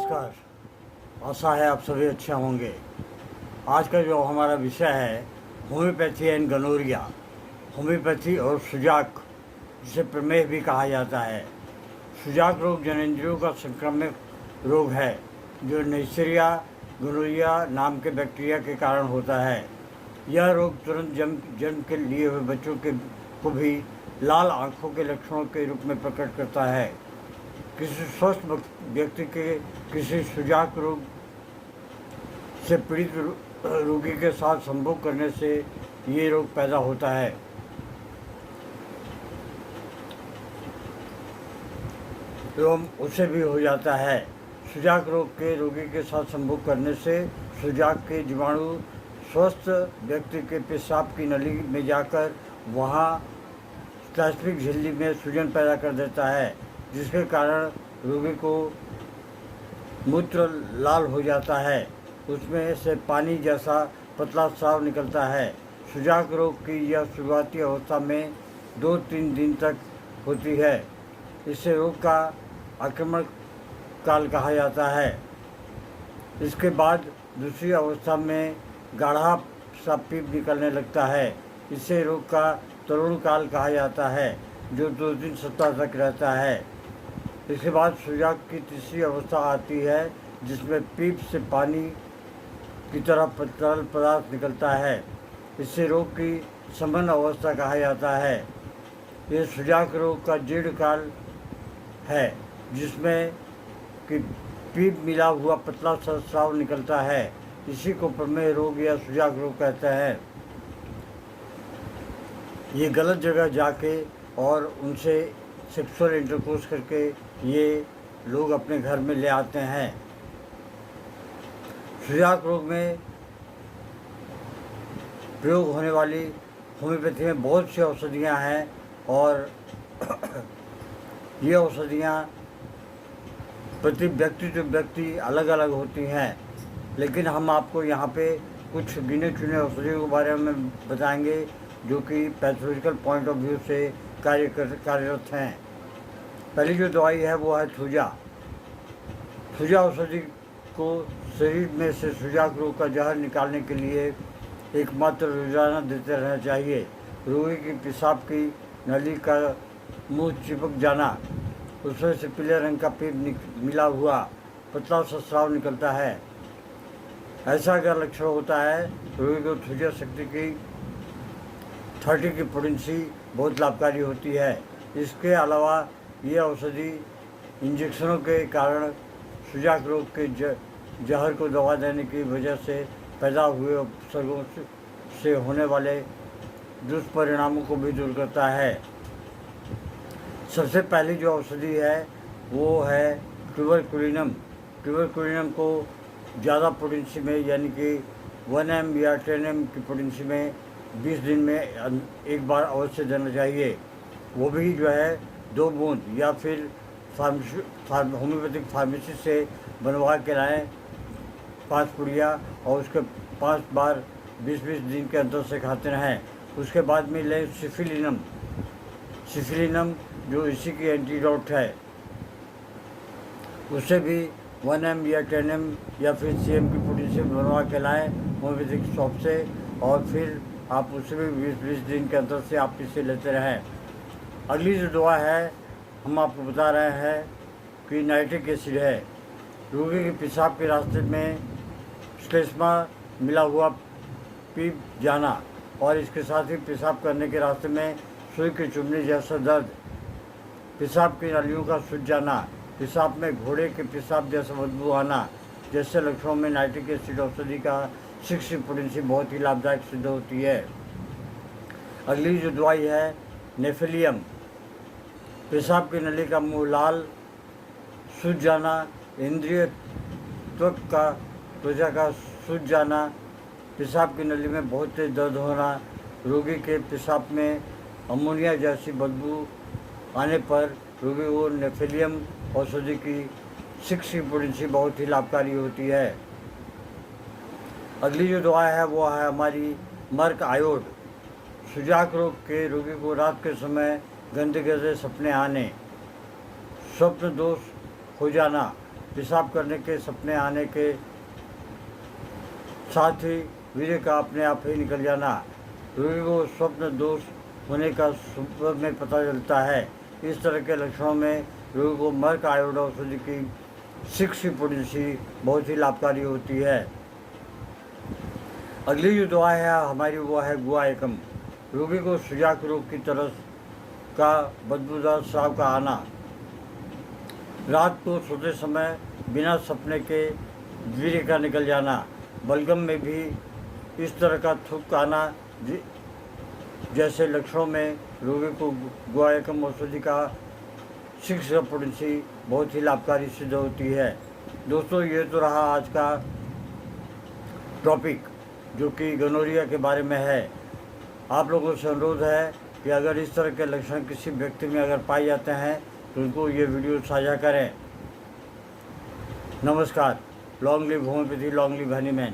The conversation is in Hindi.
नमस्कार। आशा है आप सभी अच्छे होंगे। आज का जो हमारा विषय है होम्योपैथी एंड गनोरिया। होम्योपैथी और सुजाक, जिसे प्रमेह भी कहा जाता है। सुजाक रोग जननेंद्रियों का संक्रामक रोग है जो नेस्सेरिया गनोरिया नाम के बैक्टीरिया के कारण होता है। यह रोग तुरंत जन्म के लिए हुए बच्चों को भी लाल आँखों के लक्षणों के रूप में प्रकट करता है। किसी स्वस्थ व्यक्ति के किसी सुजाक रोग से पीड़ित रोगी के साथ संभोग करने से ये रोग पैदा होता है। एवं उसे भी हो जाता है। सुजाक रोग के रोगी के साथ संभोग करने से सुजाक के जीवाणु स्वस्थ व्यक्ति के पेशाब की नली में जाकर वहाँ स्लैस्मिक झिल्ली में सूजन पैदा कर देता है, जिसके कारण रोगी को मूत्र लाल हो जाता है। उसमें से पानी जैसा पतला स्राव निकलता है। सुजाक रोग की यह शुरुआती अवस्था में 2-3 दिन तक होती है। इसे रोग का आक्रमण काल कहा जाता है। इसके बाद दूसरी अवस्था में गाढ़ा सा पीप निकलने लगता है। इसे रोग का तरुण काल कहा जाता है, जो 2-3 सप्ताह तक रहता है। इसके बाद सुजाक की तीसरी अवस्था आती है, जिसमें पीप से पानी की तरह तरल पदार्थ निकलता है। इसे रोग की समन अवस्था कहा जाता है। यह सुजाक रोग का जीर्ण काल है, जिसमें कि पीप मिला हुआ पतला सा स्राव निकलता है। इसी को प्रमेह रोग या सुजाक रोग कहते हैं। ये गलत जगह जाके और उनसे सेक्सुअल इंटरकोर्स करके ये लोग अपने घर में ले आते हैं। सुजाक रोग में प्रयोग होने वाली होम्योपैथी में बहुत सी औषधियाँ हैं और ये औषधियाँ प्रति व्यक्ति to व्यक्ति अलग अलग होती हैं, लेकिन हम आपको यहाँ पे कुछ गिने चुने औषधियों के बारे में बताएंगे जो कि पैथोलॉजिकल पॉइंट ऑफ व्यू से कार्यरत हैं। पहली जो दवाई है वो है थूजा। थूजा औषधि को शरीर में से सुजाक रोग का जहर निकालने के लिए एकमात्र रोजाना देते रहना चाहिए। रोगी की पेशाब की नली का मुंह चिपक जाना, उसमें से पीले रंग का पीप मिला हुआ पतला सा स्राव निकलता है, ऐसा अगर लक्षण होता है रोगी को थूजा शक्ति की 30 की पोटेंसी बहुत लाभकारी होती है। इसके अलावा ये औषधि इंजेक्शनों के कारण सुजाक रोग के जहर को दवा देने की वजह से पैदा हुए उपसर्गों से होने वाले दुष्परिणामों को भी दूर करता है। सबसे पहली जो औषधि है वो है ट्यूबरकुलिनम। ट्यूबरकुलिनम को ज़्यादा पोटेंसी में यानी कि 1 या 10 की पोटेंसी में 20 दिन में एक बार अवश्य देना चाहिए। वो भी जो है 2 बूंद या फिर होम्योपैथिक फार्मेसी से बनवा के लाएँ 5 पुड़िया और उसके 5 बार 20-20 दिन के अंतर से खाते रहें। उसके बाद में लें सिफिलिनम जो इसी की एंटीडोट है। उसे भी 1 या 10 या फिर CM की पोटेंसी बनवा के लाएँ होम्योपैथिक शॉप से, और फिर आप उसे भी 20-20 दिन के अंतर से आप इसे लेते रहें। अगली जो दवा है हम आपको बता रहे हैं कि नाइट्रिक एसिड है। रोगी के पेशाब के रास्ते में श्लेष्मा मिला हुआ पीप जाना और इसके साथ ही पेशाब करने के रास्ते में सुई के चुभने जैसा दर्द, पेशाब की नालियों का सूज जाना, पेशाब में घोड़े के पेशाब जैसा बदबू आना जैसे लक्षणों में नाइट्रिक एसिड औषधि का 6 पोटेंसी बहुत ही लाभदायक सिद्ध होती है। अगली जो दवाई है नेफेलियम। पेशाब की नली का मुंह लाल, सूज जाना, इंद्रिय त्वचा का सूज जाना, पेशाब की नली में बहुत तेज दर्द होना, रोगी के पेशाब में अमोनिया जैसी बदबू आने पर रोगी को नेफेलियम औषधि की 6 पोटेंसी बहुत ही लाभकारी होती है। अगली जो दवा है वो है हमारी मर्क आयोड। सुजाक रोग के रोगी को रात के समय गंदे गंदे सपने आने, स्वप्न दोष हो जाना, पेशाब करने के सपने आने के साथ ही वीर्य का अपने आप ही निकल जाना, रोगी को स्वप्न दोष होने का सुबह में पता चलता है। इस तरह के लक्षणों में रोगी को मर्क आयोडा औषधि की 6 बहुत ही लाभकारी होती है। अगली जो दवा है हमारी वो है गुआ एकम। रोगी को सुजाक रोग की तरह का बदबूदार स्राव का आना, रात को सोते समय बिना सपने के वीर्य का निकल जाना, बलगम में भी इस तरह का थूक आना जैसे लक्षणों में रोगी को गुआ एकम औषधि का 6 बहुत ही लाभकारी सिद्ध होती है। दोस्तों, ये तो रहा आज का टॉपिक जो कि गोनोरिया के बारे में है। आप लोगों से अनुरोध है कि अगर इस तरह के लक्षण किसी व्यक्ति में अगर पाए जाते हैं तो उनको ये वीडियो साझा करें। नमस्कार। Long live homeopathy, long live Hahnemann.